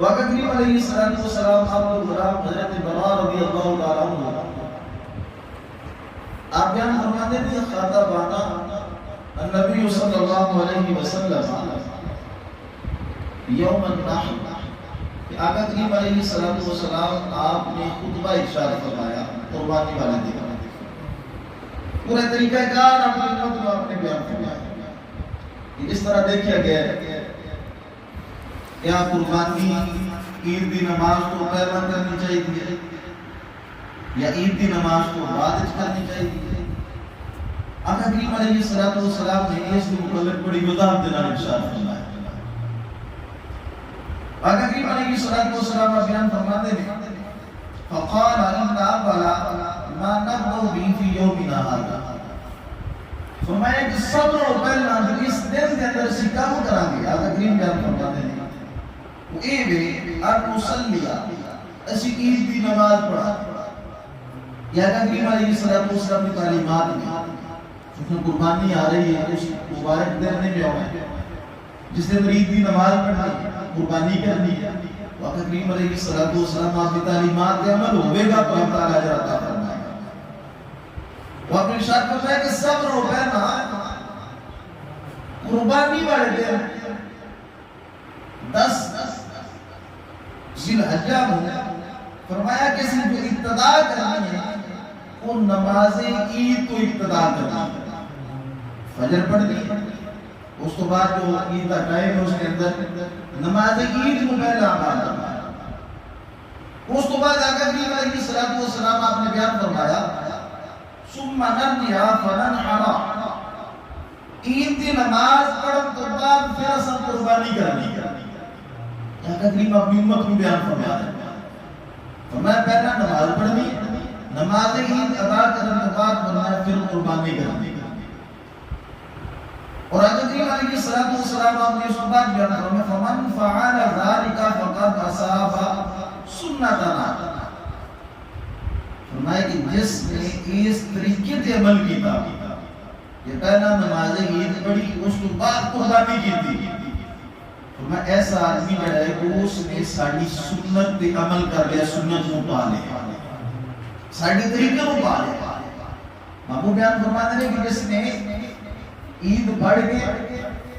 وقت کریم علیہ السلام آپ غلام حضرت برا رضی اللہ تعالیٰ عنہ آپ بیان فرماتے تھے خاطبانا النبی صلی اللہ علیہ وسلم یوم النحر کہ آقا کریم علیہ السلام آپ نے خطبہ ارشاد فرمایا قربانی والے دن پورے طریقہ کار اپنی امت کو آپ نے بیان فرمایا اس طرح دیکھا گیا ہے کیا قربانی عید کی نماز کو پہلا کرنی چاہیے یا عید کی نماز کو بعد کرنی چاہیے؟ آقا کریم علیہ السلام نے اس کے متعلق بڑی وضاحت دینا ارشاد فرمایا۔ آقا کریم علیہ السلام بیان فرماتے ہیں فقال ان اول ما نبدأ به في يومنا هذا فرمایا کہ سب سے پہلا جو اس دن کے اندر سے کام کریں گے آقا کریم بیان فرماتے ہیں وہ اے وے ان نصلی اسی عید کی نماز پڑھا یا آقا کریم علیہ السلام کی تعلیمات میں چونکہ قربانی آ رہی ہے اس مبارک دن میں ہوئے جس نے عید کی نماز پڑھنی قربانی کرنی ہے آقا کریم علیہ السلام آپ کی تعلیمات کے عمل ہوئے گا تو ہم تعالیٰ اجر عطا فرمائے گا۔ وہ اپنے ارشاد فرمایا کہ صبر ہو پہنا قربانی والے دن 10 ذی الحجہ میں فرمایا کہ صرف جو ابتدا کرنی ہے وہ نماز عید کو ابتدا کرنی ہے، فجر پڑھنی اس تو بعد جو عید کا ٹائم ہے اس کے اندر نماز عید کو پہلا آغاز کرنا ہے۔ اس تو بعد آقا کریم علیہ السلام آپ نے بیان فرمایا ثم نرجع فننحر عید کی نماز پڑھن تو بعد پھر اصل قربانی کرنی ہے۔ آقا کریم اپنی امت کو بیان فرمایا فرمایا پہلا نماز پڑھنی نماز عید ادا کرنے کے بعد فرمایا پھر قربانی کرنی اور آقا کریم علیہ السلام آپ نے اس کو بعد بیان فرمایا فمن فعل ذلك فقد اصاب سنتنا فرمایا کہ جس نے اس طریقے سے عمل کیا یہ پہلا نماز عید پڑھی اس کے بعد قربانی کی تھی فرمایا ایسا آدمی جو ہے کہ اس نے ساری سنت پہ عمل کر لیا، سنت کو پا لیا، ساری طریقے کو پا لیا۔ محبوب بیان فرماتے ہیں کہ جس نے عید پڑھ کے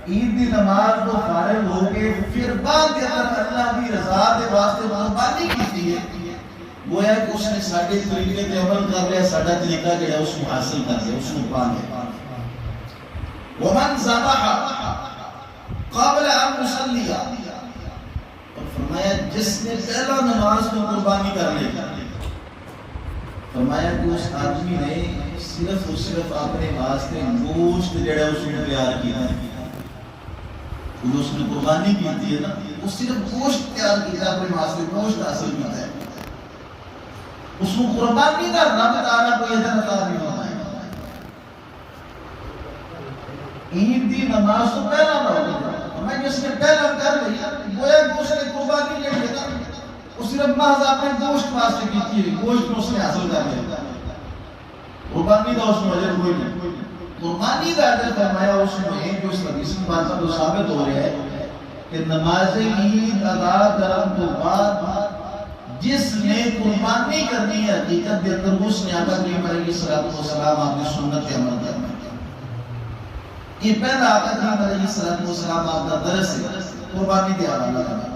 عید کی نماز کو فارغ ہو کے پھر بعد کے اندر اللہ کی رضا کے واسطے قربانی کی ہے گویا کہ اس نے سارے طریقے پہ عمل کر لیا، سارا طریقہ جو ہے اس کو حاصل کر لیا، اس کو پا لیا۔ ومن ذبح قبل ان يصلي اور فرمایا جس نے پہلا نماز کو قربانی کر لی فرمایا کہ اس آدمی نے صرف اور صرف اپنے واسطے گوشت جڑا اس نے تیار کیا ہے، جو اس نے قربانی کی تھی نا وہ صرف گوشت تیار کیا اپنے واسطے، گوشت حاصل کیا ہے، اس کو قربانی کا رب تعالیٰ کو اجر عطا نہیں فرمائے گا۔ عید کی نماز تو پہلا نہ میں جس نے پہلا کر لیا گویا کہ اس نے قربانی لے لیا، وہ صرف محض اپنے گوشت واسطے کی تھی، گوشت کو اس نے حاصل کر لیا، قربانی کا اس میں اجر کوئی نہیں۔ قربانی کا اجر فرمایا اس میں جو اس حدیث کی بات سے ثابت ہو رہا ہے کہ نماز عید ادا کرنے کے بعد جس نے قربانی کرنی ہے حقیقت کے اندر اس نے آقا کریم علیہ السلام آپ نے سنت پہ عمل کرنا ہے۔ یہ پہلا آقا کریم علیہ السلام آپ کا درس ہے قربانی کے حوالے سے۔